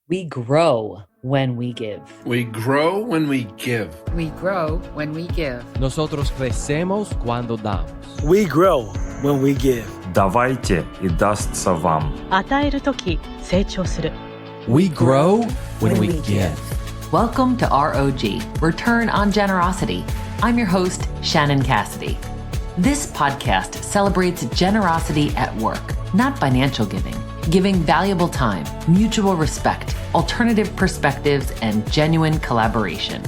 We grow when we give. We grow when we give. We grow when we give. Nosotros crecemos cuando damos. We grow when we give. Давайте и дастся вам. 与えるとき成長する. We grow when we give. Welcome to R.O.G, Return on Generosity. I'm your host, Shannon Cassidy. This podcast celebrates generosity at work, not financial giving valuable time, mutual respect, alternative perspectives, and genuine collaboration.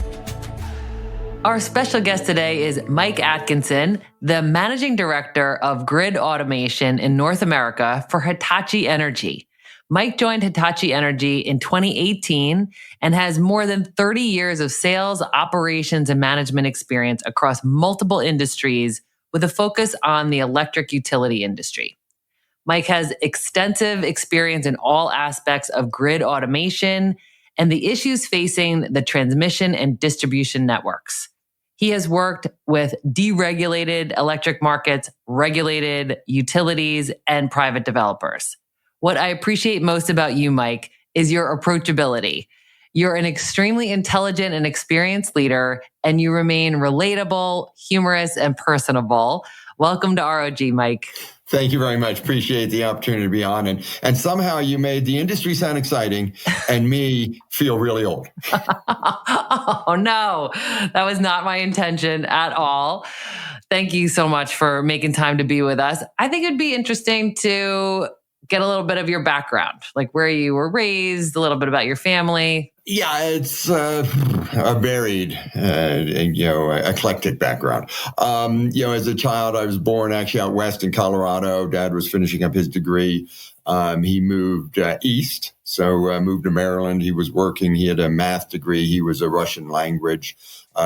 Our special guest today is Mike Atkinson, the Managing Director of Grid Automation in North America for Hitachi Energy. Mike joined Hitachi Energy in 2018 and has more than 30 years of sales, operations, and management experience across multiple industries with a focus on the electric utility industry. Mike has extensive experience in all aspects of grid automation and the issues facing the transmission and distribution networks. He has worked with deregulated electric markets, regulated utilities, and private developers. What I appreciate most about you, Mike, is your approachability. You're an extremely intelligent and experienced leader, and you remain relatable, humorous, and personable. Welcome to R.O.G, Mike. Thank you very much. Appreciate the opportunity to be on. And somehow you made the industry sound exciting and me feel really old. Oh, no, that was not my intention at all. Thank you so much for making time to be with us. I think it'd be interesting to get a little bit of your background, like where you were raised, a little bit about your family. Yeah, it's a varied, eclectic background. As a child, I was born actually out west in Colorado. Dad was finishing up his degree. He moved east, so moved to Maryland. He was working. He had a math degree. He was a Russian language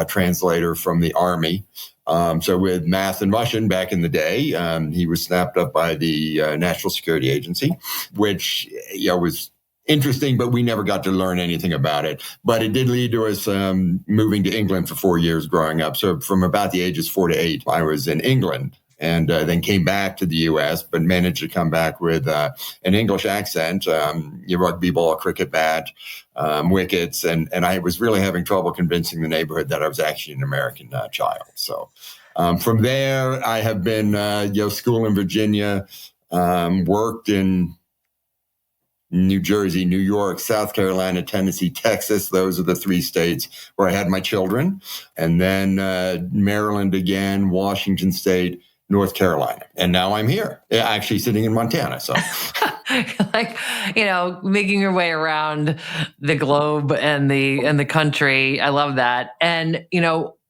translator from the Army. So with math and Russian back in the day, he was snapped up by the National Security Agency, which was interesting, but we never got to learn anything about it. But it did lead to us moving to England for 4 years growing up. So from about the ages 4 to 8, I was in England and then came back to the U.S., but managed to come back with an English accent, rugby ball, cricket bat, wickets. And I was really having trouble convincing the neighborhood that I was actually an American child. So from there, I have been, school in Virginia, worked in New Jersey, New York, South Carolina, Tennessee, Texas. Those are the 3 states where I had my children. And then Maryland again, Washington State, North Carolina. And now I'm here, actually sitting in Montana. So making your way around the globe and the country. I love that. And,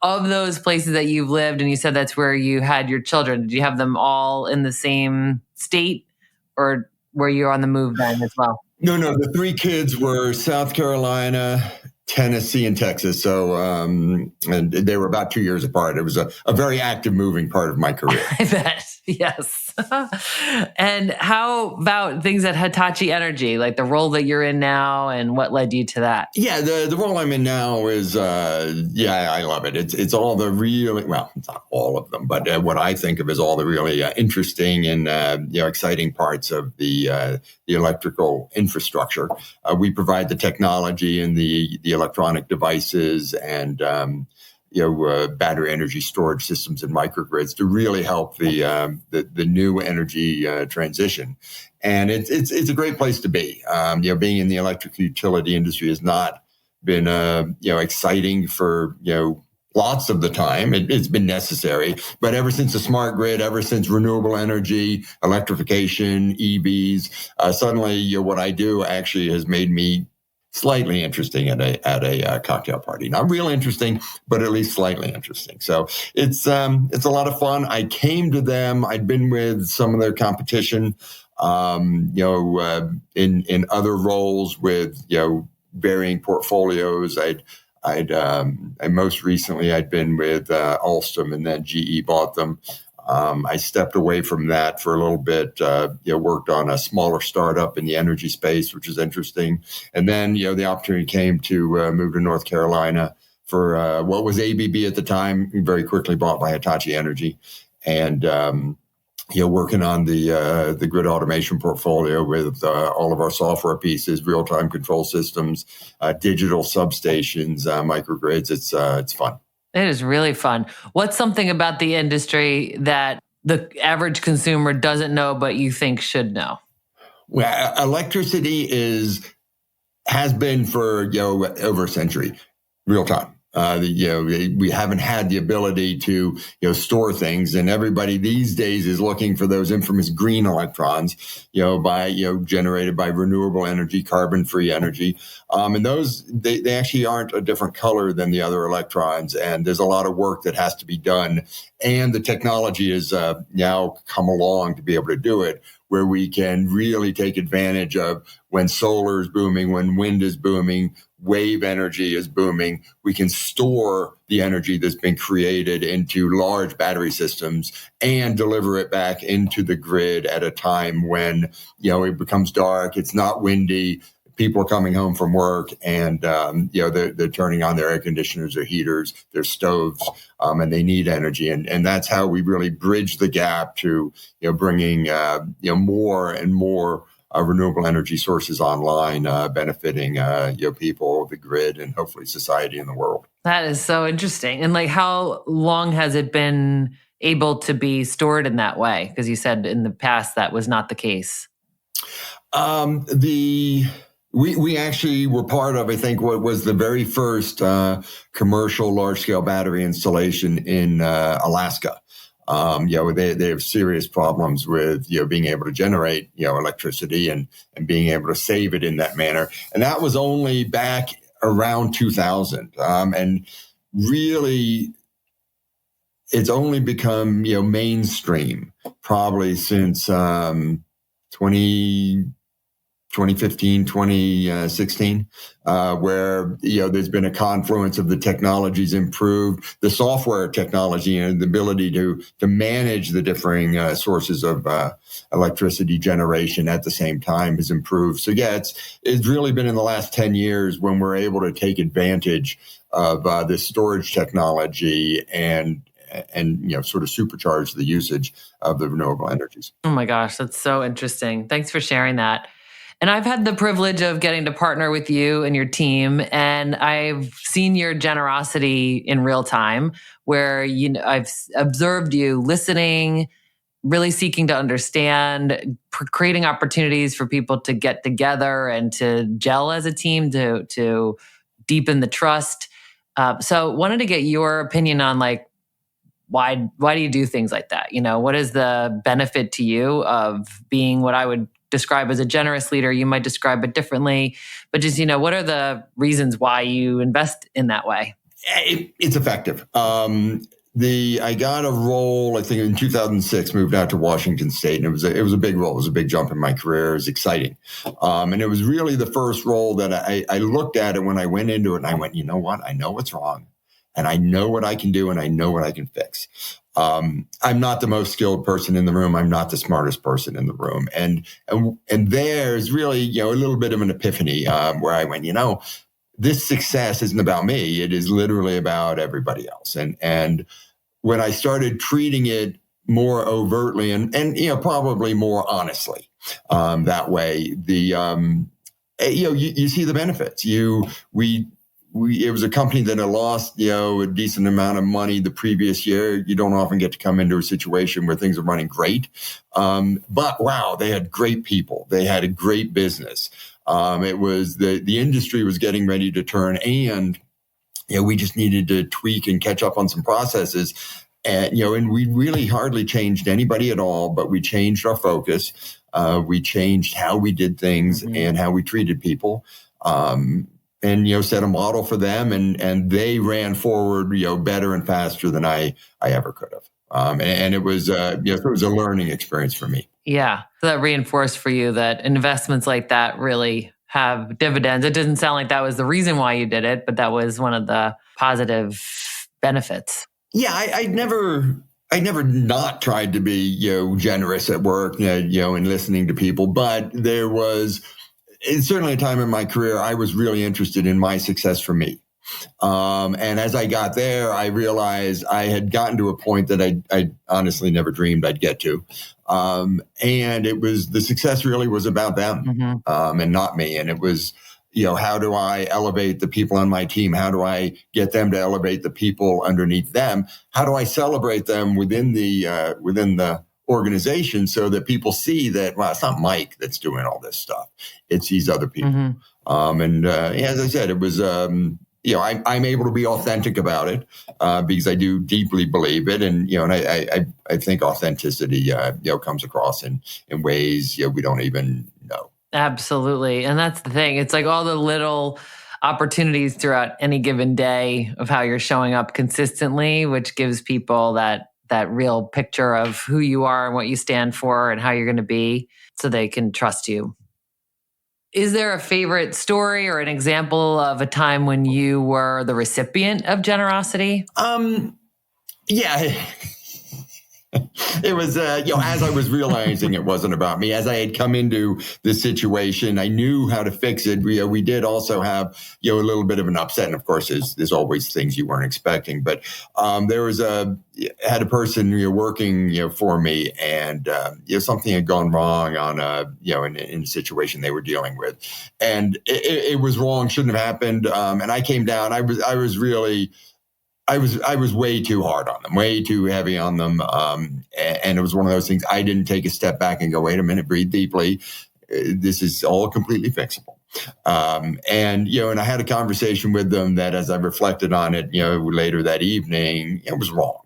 of those places that you've lived, and you said that's where you had your children, did you have them all in the same state, or were you on the move then as well? No. The 3 kids were South Carolina, Tennessee, and Texas. So and they were about 2 years apart. It was a very active moving part of my career. I bet. Yes. And how about things at Hitachi Energy, like the role that you're in now and what led you to that? Yeah, the role I'm in now is, I love it. It's all the really, well, it's not all of them, but what I think of as all the really interesting and, exciting parts of the electrical infrastructure. We provide the technology and the electronic devices and, battery energy storage systems and microgrids to really help the new energy transition. And it's a great place to be. Being in the electric utility industry has not been exciting for lots of the time. It's been necessary, but ever since the smart grid, ever since renewable energy, electrification, EVs, suddenly what I do actually has made me slightly interesting at a cocktail party. Not real interesting, but at least slightly interesting. So it's a lot of fun. I came to them. I'd been with some of their competition, in other roles with varying portfolios. I most recently I'd been with Alstom, and then GE bought them. I stepped away from that for a little bit, worked on a smaller startup in the energy space, which is interesting. And then, the opportunity came to move to North Carolina for what was ABB at the time, very quickly bought by Hitachi Energy. And working on the grid automation portfolio with all of our software pieces, real-time control systems, digital substations, microgrids. It's fun. It is really fun. What's something about the industry that the average consumer doesn't know, but you think should know? Well, electricity has been for over a century, real time. We haven't had the ability to store things, and everybody these days is looking for those infamous green electrons, generated by renewable energy, carbon-free energy, and those they actually aren't a different color than the other electrons, and there's a lot of work that has to be done, and the technology has now come along to be able to do it, where we can really take advantage of when solar is booming, when wind is booming, wave energy is booming. We can store the energy that's been created into large battery systems and deliver it back into the grid at a time when, it becomes dark, it's not windy, people are coming home from work, and they're turning on their air conditioners, their heaters, their stoves, and they need energy, and that's how we really bridge the gap to bringing more and more renewable energy sources online, benefiting people, the grid, and hopefully society and the world. That is so interesting. And how long has it been able to be stored in that way? Because you said in the past that was not the case. We actually were part of, I think, what was the very first commercial large-scale battery installation in Alaska. They have serious problems with being able to generate electricity and being able to save it in that manner. And that was only back around 2000. And really, it's only become mainstream probably since 2015, 2016, where, there's been a confluence of the technologies improved, the software technology and the ability to manage the differing sources of electricity generation at the same time has improved. So yeah, it's really been in the last 10 years when we're able to take advantage of this storage technology and sort of supercharge the usage of the renewable energies. Oh my gosh, that's so interesting. Thanks for sharing that. And I've had the privilege of getting to partner with you and your team, and I've seen your generosity in real time, where I've observed you listening, really seeking to understand, creating opportunities for people to get together and to gel as a team, to deepen the trust. So wanted to get your opinion on why do you do things like that? What is the benefit to you of being what I would describe as a generous leader? You might describe it differently, but just, what are the reasons why you invest in that way? It's effective. I got a role, I think in 2006, moved out to Washington State, and it was a big role. It was a big jump in my career. It was exciting. And it was really the first role that I looked at it when I went into it, and I went, you know what? I know what's wrong, and I know what I can do, and I know what I can fix. I'm not the most skilled person in the room. I'm not the smartest person in the room. And there's really, a little bit of an epiphany where I went, this success isn't about me. It is literally about everybody else. And when I started treating it more overtly and probably more honestly, that way, you see the benefits. It was a company that had lost, a decent amount of money the previous year. You don't often get to come into a situation where things are running great. But wow, they had great people. They had a great business. It was the industry was getting ready to turn, and, we just needed to tweak and catch up on some processes. And, and we really hardly changed anybody at all, but we changed our focus. We changed how we did things and how we treated people. And, set a model for them, and they ran forward, better and faster than I ever could have. And it was, it was a learning experience for me. Yeah. So that reinforced for you that investments like that really have dividends. It didn't sound like that was the reason why you did it, but that was one of the positive benefits. Yeah. I'd never not tried to be, generous at work, and listening to people, but there was, it's certainly a time in my career I was really interested in my success for me. And as I got there, I realized I had gotten to a point that I honestly never dreamed I'd get to. And it was, the success really was about them, and not me. And it was, how do I elevate the people on my team? How do I get them to elevate the people underneath them? How do I celebrate them within the organization so that people see that, well, it's not Mike that's doing all this stuff. It's these other people. As I said, it was, I'm able to be authentic about it because I do deeply believe it. And, I think authenticity, comes across in ways, we don't even know. Absolutely. And that's the thing. It's like all the little opportunities throughout any given day of how you're showing up consistently, which gives people that real picture of who you are and what you stand for and how you're going to be so they can trust you. Is there a favorite story or an example of a time when you were the recipient of generosity? Yeah. It was, as I was realizing it wasn't about me, as I had come into this situation, I knew how to fix it. We did also have, a little bit of an upset. And of course, there's always things you weren't expecting. But there was had a person working for me, and something had gone wrong on in a situation they were dealing with, and it was wrong, shouldn't have happened. And I came down. I was way too hard on them, way too heavy on them. And it was one of those things. I didn't take a step back and go, wait a minute, breathe deeply. This is all completely fixable. And I had a conversation with them that as I reflected on it, later that evening, it was wrong.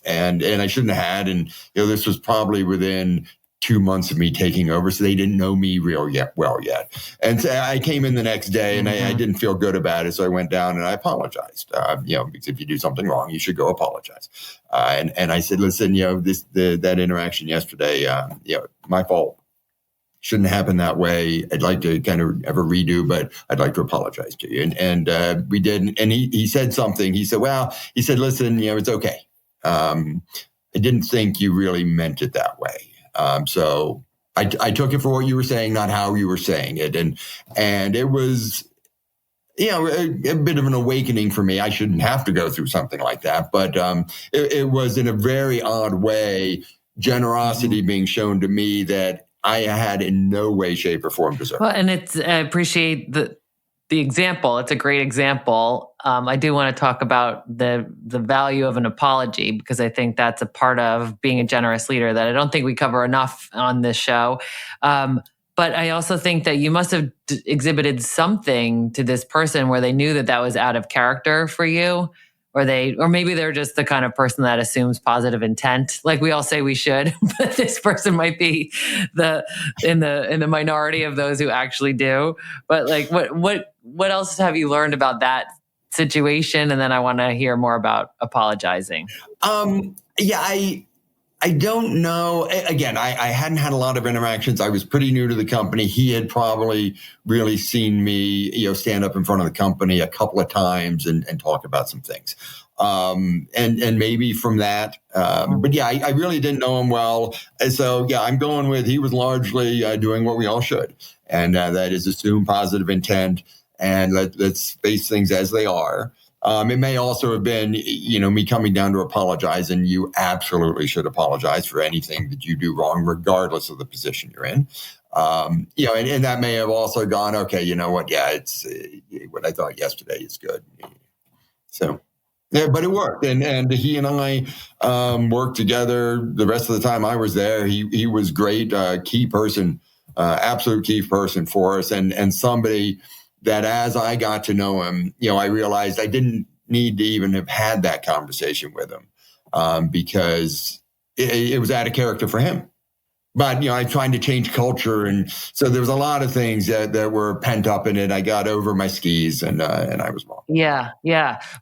And I shouldn't have had. And, this was probably within 2 months of me taking over. So they didn't know me well yet. And so I came in the next day and I didn't feel good about it. So I went down and I apologized, because if you do something wrong, you should go apologize. And I said, listen, that interaction yesterday, my fault. Shouldn't happen that way. I'd like to kind of have a redo, but I'd like to apologize to you. And we did. And he said something. He said, listen, it's okay. I didn't think you really meant it that way. So I took it for what you were saying, not how you were saying it. And it was, a bit of an awakening for me. I shouldn't have to go through something like that, but it was in a very odd way, generosity being shown to me that I had in no way, shape, or form deserved. Well, and I appreciate the example. It's a great example. I do want to talk about the value of an apology, because I think that's a part of being a generous leader that I don't think we cover enough on this show. But I also think that you must have exhibited something to this person where they knew that was out of character for you, or maybe they're just the kind of person that assumes positive intent. Like we all say we should, but this person might be in the minority of those who actually do. But like, what else have you learned about that situation? And then I want to hear more about apologizing. I don't know. Again, I hadn't had a lot of interactions. I was pretty new to the company. He had probably really seen me, stand up in front of the company a couple of times and talk about some things. And maybe from that, but I really didn't know him well. And so, I'm going with, he was largely doing what we all should. And that is assume positive intent and let's face things as they are. It may also have been, me coming down to apologize, and you absolutely should apologize for anything that you do wrong, regardless of the position you're in. And that may have also gone, okay, you know what? Yeah, it's what I thought yesterday is good. So, yeah, but it worked. And he and I worked together the rest of the time I was there. He was great, key person, absolute key person for us, and somebody that as I got to know him, I realized I didn't need to even have had that conversation with him because it was out of character for him. But, I'm trying to change culture. And so there was a lot of things that were pent up in it. I got over my skis and I was wrong. Yeah.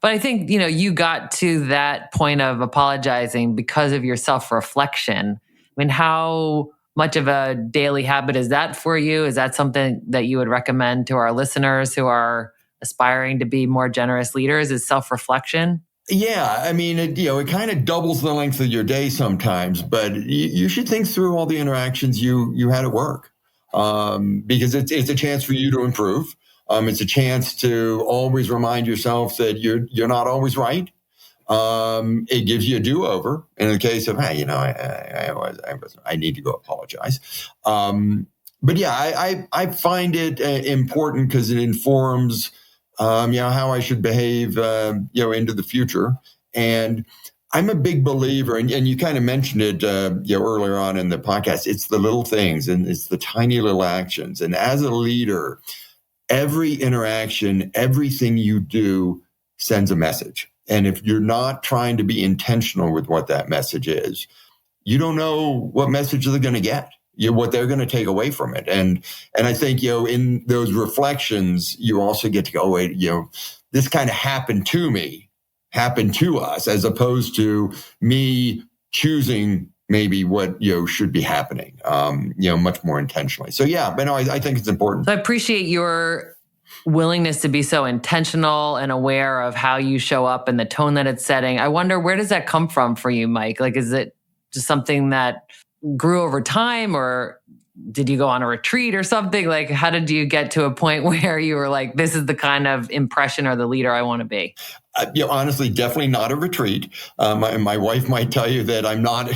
But I think, you got to that point of apologizing because of your self-reflection. I mean, how much of a daily habit is that for you? Is that something that you would recommend to our listeners who are aspiring to be more generous leaders, is self-reflection? Yeah. I mean, it kind of doubles the length of your day sometimes, but you should think through all the interactions you had at work because it's a chance for you to improve. It's a chance to always remind yourself that you're not always right. It gives you a do-over in the case of, hey, I need to go apologize. But yeah, I find it important because it informs, how I should behave, into the future. And I'm a big believer, and you kind of mentioned it, earlier on in the podcast. It's the little things and it's the tiny little actions. And as a leader, every interaction, everything you do sends a message. And if you're not trying to be intentional with what that message is, you don't know what message they're going to get, what they're going to take away from it. And I think, in those reflections, you also get to go, wait, this kind of happened to us, as opposed to me choosing maybe what, should be happening, much more intentionally. So yeah, but no, I think it's important. So I appreciate your willingness to be so intentional and aware of how you show up and the tone that it's setting. I wonder, where does that come from for you, Mike? Like, is it just something that grew over time, or did you go on a retreat or something? Like, how did you get to a point where you were like, this is the kind of impression or the leader I want to be? Honestly, definitely not a retreat. My wife might tell you that I'm not,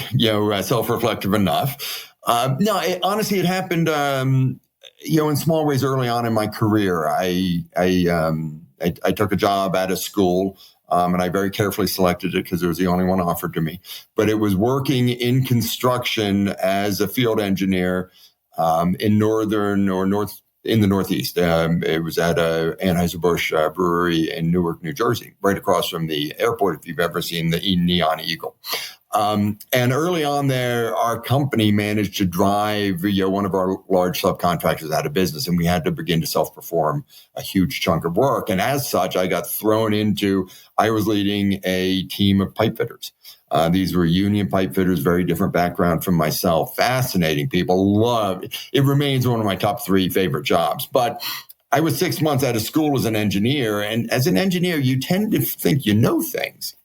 self-reflective enough. Honestly, it happened, in small ways early on in my career. I took a job at a school, and I very carefully selected it because it was the only one offered to me. But it was working in construction as a field engineer in in the Northeast. It was at a Anheuser-Busch brewery in Newark, New Jersey, right across from the airport, if you've ever seen the Neon Eagle. And early on there, our company managed to drive one of our large subcontractors out of business, and we had to begin to self-perform a huge chunk of work. And as such, I was leading a team of pipe fitters. These were union pipe fitters, very different background from myself. Fascinating people. Loved it. It remains one of my top 3 favorite jobs. But I was 6 months out of school as an engineer. And as an engineer, you tend to think you know things.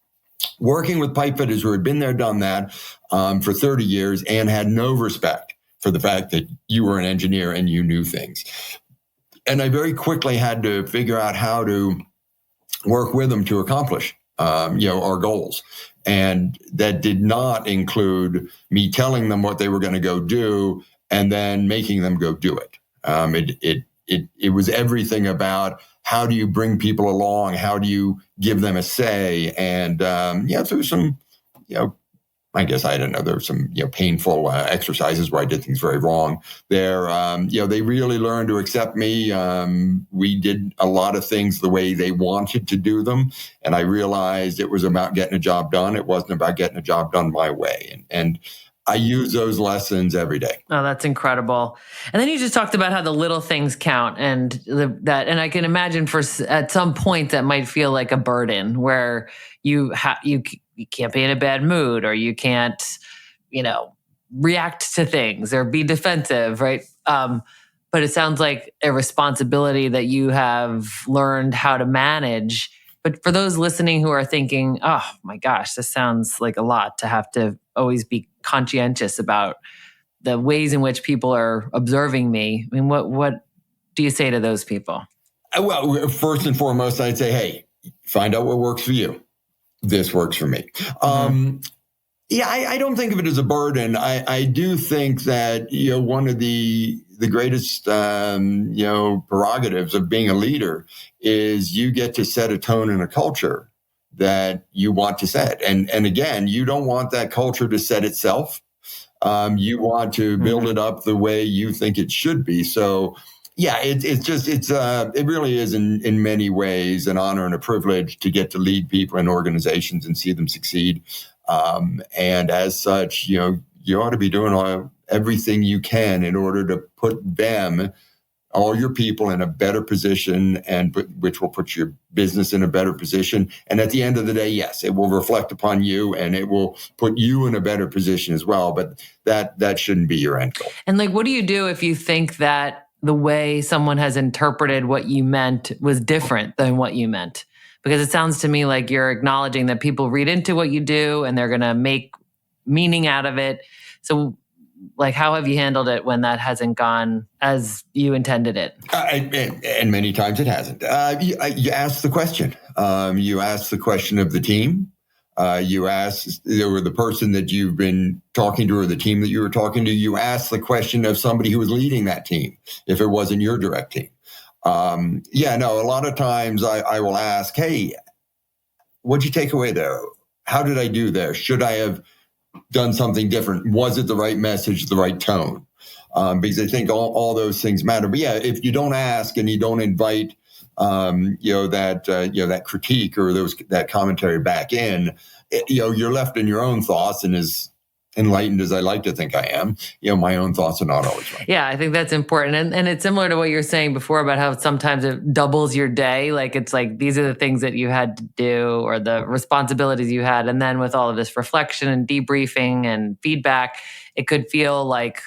Working with pipe fitters who had been there, done that for 30 years and had no respect for the fact that you were an engineer and you knew things. And I very quickly had to figure out how to work with them to accomplish, our goals. And that did not include me telling them what they were going to go do and then making them go do it. It was everything about how do you bring people along? How do you give them a say? And through some, I guess, I don't know, there were some painful exercises where I did things very wrong. There, they really learned to accept me. We did a lot of things the way they wanted to do them, and I realized it was about getting a job done. It wasn't about getting a job done my way, and I use those lessons every day. Oh, that's incredible. And then you just talked about how the little things count, and and I can imagine at some point that might feel like a burden where you can't be in a bad mood, or you can't, react to things or be defensive, right? But it sounds like a responsibility that you have learned how to manage. But for those listening who are thinking, oh my gosh, this sounds like a lot to have to always be conscientious about the ways in which people are observing me. I mean, what do you say to those people? Well, first and foremost, I'd say, hey, find out what works for you. This works for me. Mm-hmm. I don't think of it as a burden. I do think that, one of the greatest, prerogatives of being a leader is you get to set a tone and a culture that you want to set. And again, you don't want that culture to set itself. You want to build it up the way you think it should be. So yeah, it really is in many ways an honor and a privilege to get to lead people in organizations and see them succeed. And as such, you ought to be doing everything you can in order to put them, all your people, in a better position, and which will put your business in a better position. And at the end of the day, yes, it will reflect upon you, and it will put you in a better position as well. But that shouldn't be your end goal. And what do you do if you think that the way someone has interpreted what you meant was different than what you meant? Because it sounds to me like you're acknowledging that people read into what you do and they're going to make meaning out of it. So Like, how have you handled it when that hasn't gone as you intended it? And many times it hasn't. You ask the question. You ask the question of the team. You ask the person that you've been talking to or the team that you were talking to. You ask the question of somebody who was leading that team if it wasn't your direct team. A lot of times I will ask, hey, what'd you take away there? How did I do there? Should I have done something different? Was it the right message, the right tone? Because I think all those things matter. But yeah, if you don't ask and you don't invite, that critique or that commentary back in, you're left in your own thoughts. And as enlightened as I like to think I am, my own thoughts are not always right. Yeah, I think that's important. And it's similar to what you were saying before about how sometimes it doubles your day. Like, it's like, these are the things that you had to do or the responsibilities you had. And then with all of this reflection and debriefing and feedback, it could feel like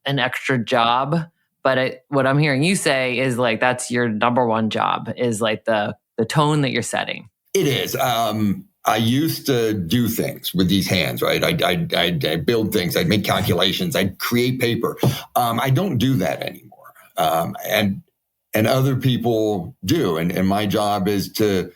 an extra job. But what I'm hearing you say is like, that's your number one job, is like the tone that you're setting. It is. I used to do things with these hands, right? I'd build things. I'd make calculations. I'd create paper. I don't do that anymore. And other people do. And my job is to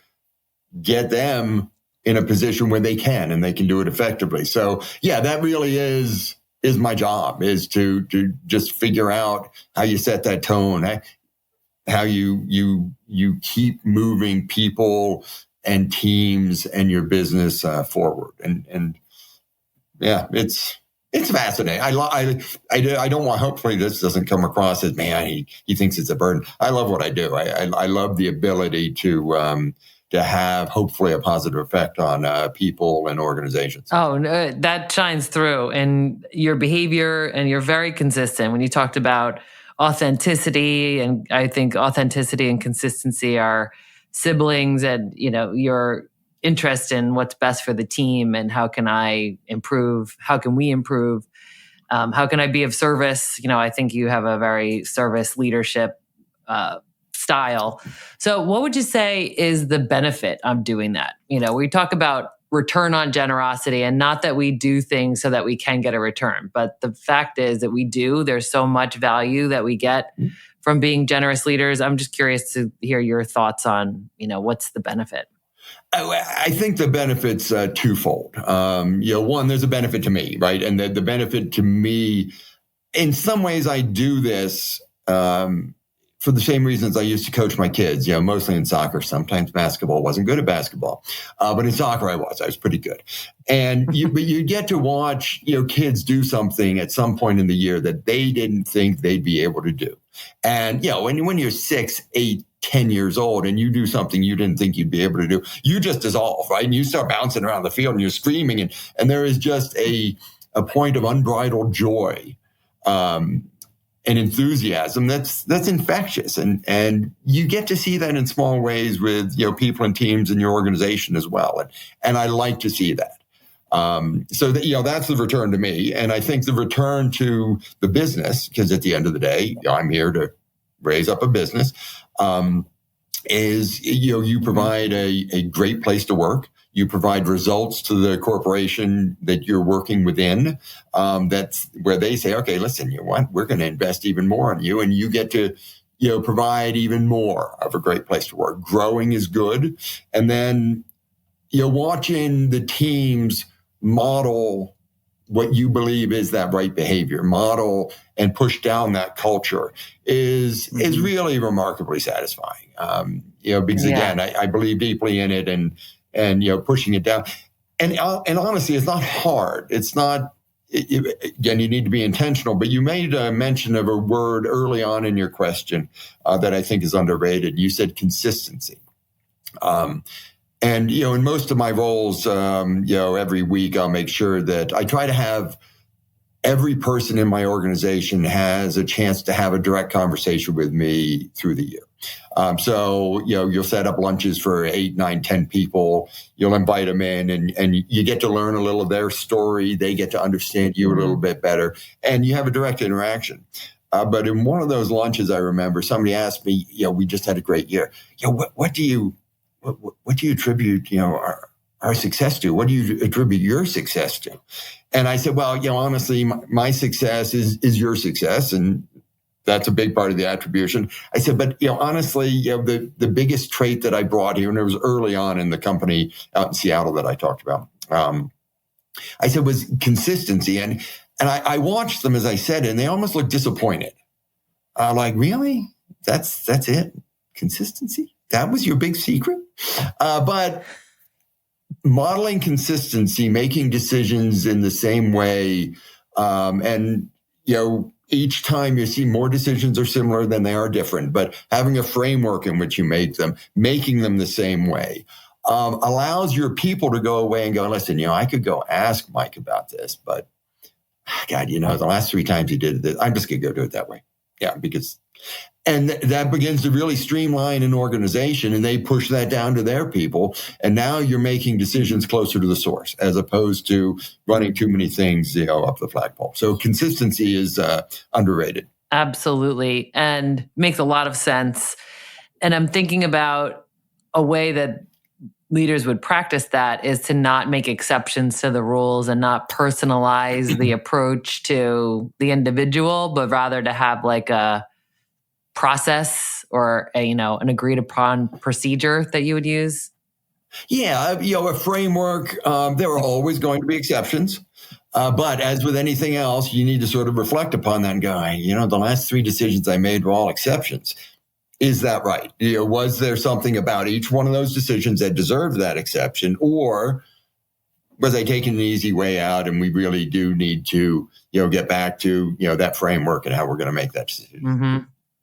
get them in a position where they can, and they can do it effectively. So yeah, that really is my job, is to just figure out how you set that tone, how you keep moving people and teams and your business forward. And yeah, it's fascinating. I don't want, hopefully this doesn't come across as, man, he thinks it's a burden. I love what I do. I love the ability to have hopefully a positive effect on people and organizations. Oh, no, that shines through in your behavior, and you're very consistent. When you talked about authenticity, and I think authenticity and consistency are siblings, and your interest in what's best for the team and how can I improve? How can we improve? How can I be of service? I think you have a very service leadership style. So what would you say is the benefit of doing that? We talk about return on generosity, and not that we do things so that we can get a return, but the fact is that we do. There's so much value that we get from being generous leaders. I'm just curious to hear your thoughts on, what's the benefit? I think the benefit's twofold. One, there's a benefit to me, right? And the benefit to me, in some ways, I do this for the same reasons I used to coach my kids, mostly in soccer, sometimes basketball. Wasn't good at basketball, but in soccer I was pretty good. And but you get to watch, kids do something at some point in the year that they didn't think they'd be able to do. And, when you're 6, 8, 10 years old and you do something you didn't think you'd be able to do, you just dissolve, right? And you start bouncing around the field and you're screaming, and there is just a point of unbridled joy, and enthusiasm that's infectious, and you get to see that in small ways with people and teams in your organization as well, and I like to see that. So that that's the return to me, and I think the return to the business, because at the end of the day, I'm here to raise up a business. Is you provide a great place to work. You provide results to the corporation that you're working within. That's where they say, okay, listen, you know what? We're going to invest even more in you, and you get to, provide even more of a great place to work. Growing is good. And then, watching the teams model what you believe is that right behavior, model and push down that culture is really remarkably satisfying. Because again, I believe deeply in it, and pushing it down. And honestly, it's not hard. It's not, again, you need to be intentional, but you made a mention of a word early on in your question that I think is underrated. You said consistency. And, in most of my roles, every week I'll make sure that I try to have every person in my organization has a chance to have a direct conversation with me through the year. So, you'll set up lunches for 8, 9, 10 people. You'll invite them in, and you get to learn a little of their story. They get to understand you a little bit better, and you have a direct interaction. But in one of those lunches, I remember somebody asked me, we just had a great year. What do you attribute, our success to? What do you attribute your success to? And I said, well, honestly, my success is your success. And that's a big part of the attribution. I said, but, honestly, the biggest trait that I brought here, and it was early on in the company out in Seattle that I talked about, I said was consistency. And I watched them, as I said, and they almost looked disappointed. Like, really? That's it? Consistency? That was your big secret? But modeling consistency, making decisions in the same way, and, each time you see more decisions are similar than they are different, but having a framework in which you make them, making them the same way, allows your people to go away and go, listen, I could go ask Mike about this, but God, the last 3 times he did this, I'm just going to go do it that way. Yeah, and that begins to really streamline an organization, and they push that down to their people. And now you're making decisions closer to the source as opposed to running too many things, up the flagpole. So consistency is underrated. Absolutely. And makes a lot of sense. And I'm thinking about a way that leaders would practice that is to not make exceptions to the rules and not personalize the approach to the individual, but rather to have like a process or an agreed upon procedure that you would use? Yeah, a framework. There are always going to be exceptions. But as with anything else, you need to sort of reflect upon that and go, the last 3 decisions I made were all exceptions. Is that right? Was there something about each one of those decisions that deserved that exception? Or was I taking an easy way out and we really do need to, get back to, that framework and how we're going to make that decision? Mm-hmm.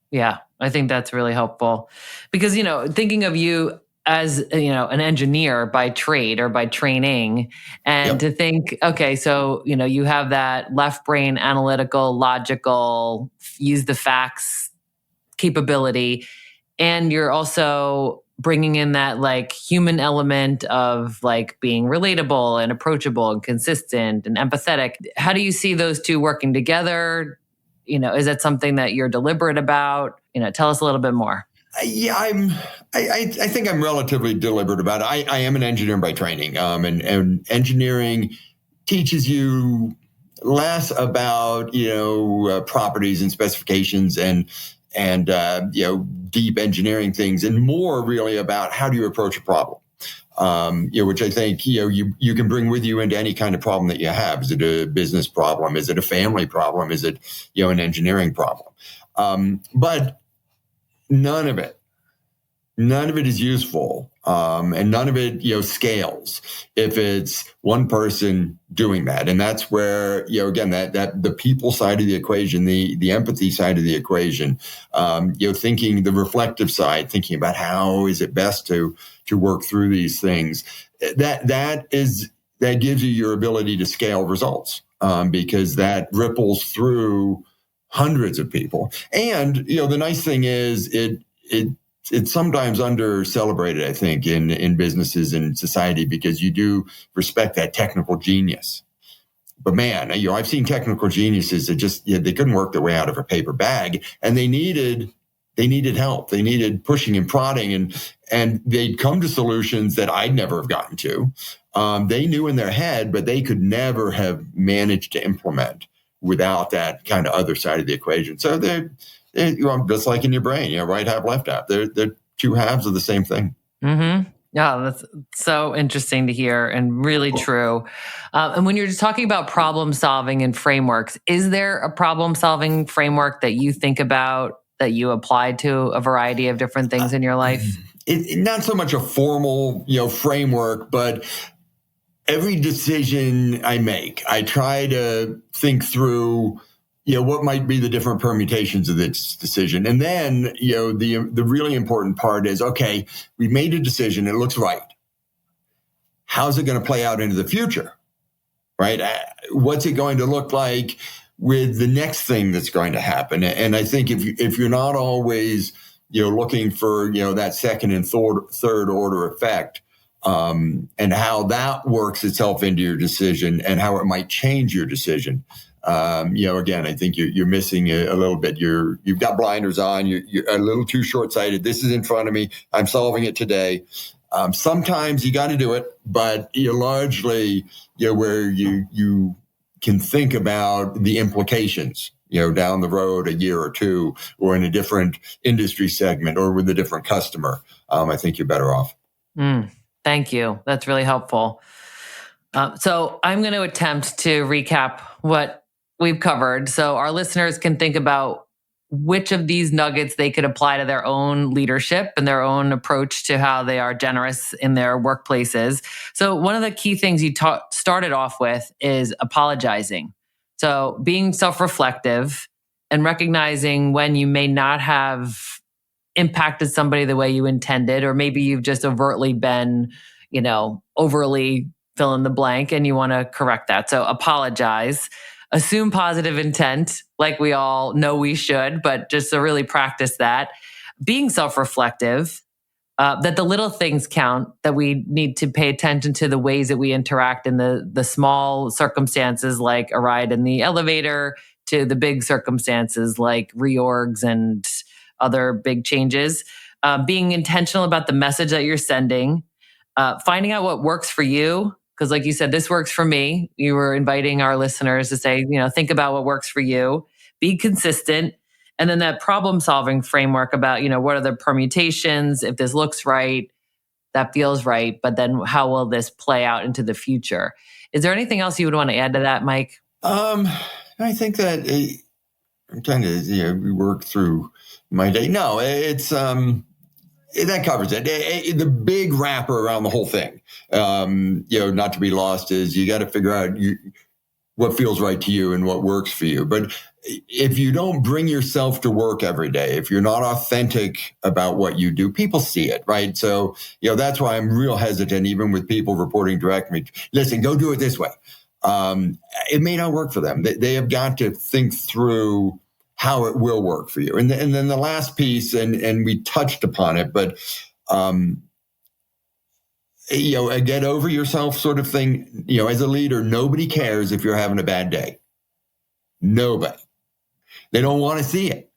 Yeah, I think that's really helpful because, thinking of you as, an engineer by trade or by training and to think, okay, so, you have that left brain, analytical, logical, use the facts capability. And you're also bringing in that like human element of like being relatable and approachable and consistent and empathetic. How do you see those two working together? Is that something that you're deliberate about? Tell us a little bit more. Yeah, I think I'm relatively deliberate about it. I am an engineer by training, and engineering teaches you less about properties and specifications and deep engineering things, and more really about how do you approach a problem. Which I think, you can bring with you into any kind of problem that you have. Is it a business problem? Is it a family problem? Is it, an engineering problem? But none of it is useful. And none of it, scales if it's one person doing that. And that's where, again, that the people side of the equation, the empathy side of the equation, thinking the reflective side, thinking about how is it best to work through these things. That gives you your ability to scale results, because that ripples through hundreds of people. And, the nice thing is it's sometimes under celebrated, I think, in businesses and society, because you do respect that technical genius. But man, I've seen technical geniuses that just, they couldn't work their way out of a paper bag, and they needed help. They needed pushing and prodding, and they'd come to solutions that I'd never have gotten to. They knew in their head, but they could never have managed to implement without that kind of other side of the equation. So they're just like in your brain, right half, left half. They're 2 halves of the same thing. Mm-hmm. Yeah, that's so interesting to hear and really true. And when you're just talking about problem solving and frameworks, is there a problem solving framework that you think about that you apply to a variety of different things in your life? Not so much a formal, framework, but every decision I make, I try to think through, what might be the different permutations of this decision. And then, the really important part is, okay, we made a decision. It looks right. How's it going to play out into the future? Right? What's it going to look like with the next thing that's going to happen? And I think if you're not always, looking for, that second and third order effect, and how that works itself into your decision and how it might change your decision. Again, I think you're missing a little bit. You've got blinders on. You're a little too short-sighted. This is in front of me. I'm solving it today. Sometimes you got to do it, but you're largely, where you can think about the implications, down the road a year or two, or in a different industry segment or with a different customer. I think you're better off. Thank you. That's really helpful. So I'm going to attempt to recap what we've covered so our listeners can think about which of these nuggets they could apply to their own leadership and their own approach to how they are generous in their workplaces. So one of the key things you started off with is apologizing. So being self-reflective and recognizing when you may not have impacted somebody the way you intended, or maybe you've just overtly been, overly fill in the blank and you want to correct that. So apologize. Assume positive intent, like we all know we should, but just to really practice that. Being self-reflective, that the little things count, that we need to pay attention to the ways that we interact in the small circumstances like a ride in the elevator to the big circumstances like reorgs and other big changes. Being intentional about the message that you're sending, finding out what works for you. Because like you said, this works for me. You were inviting our listeners to say, think about what works for you, be consistent. And then that problem solving framework about, what are the permutations? If this looks right, that feels right, but then how will this play out into the future? Is there anything else you would want to add to that, Mike? I think that I'm trying to work through my day. No, it's that covers it. The big wrapper around the whole thing, not to be lost, is you got to figure out what feels right to you and what works for you. But if you don't bring yourself to work every day, if you're not authentic about what you do, people see it, right? So, that's why I'm real hesitant, even with people reporting directly. Listen, go do it this way. It may not work for them. They have got to think through how it will work for you. And then the last piece, and we touched upon it, but, a get over yourself sort of thing, as a leader, nobody cares if you're having a bad day. Nobody. They don't want to see it.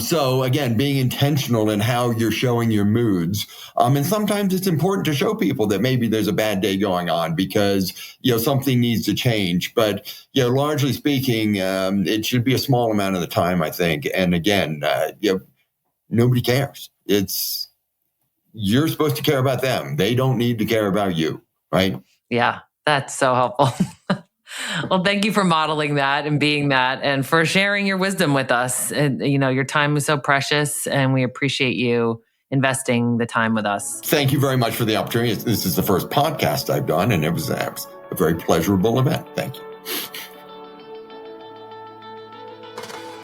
So again, being intentional in how you're showing your moods. And sometimes it's important to show people that maybe there's a bad day going on because, something needs to change. But, largely speaking, it should be a small amount of the time, I think. And again, nobody cares. You're supposed to care about them. They don't need to care about you, right? Yeah, that's so helpful. Well, thank you for modeling that and being that and for sharing your wisdom with us. And, your time is so precious and we appreciate you investing the time with us. Thank you very much for the opportunity. This is the first podcast I've done and it was a very pleasurable event. Thank you.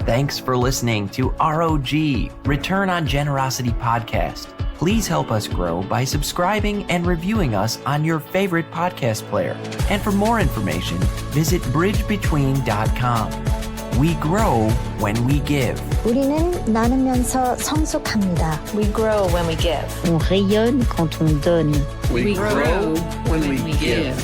Thanks for listening to R.O.G. Return on Generosity podcast. Please help us grow by subscribing and reviewing us on your favorite podcast player. And for more information, visit bridgebetween.com. We grow when we give. 우리는 나누면서 성숙합니다. We grow when we give. On rayonne quand on donne. We grow when we give.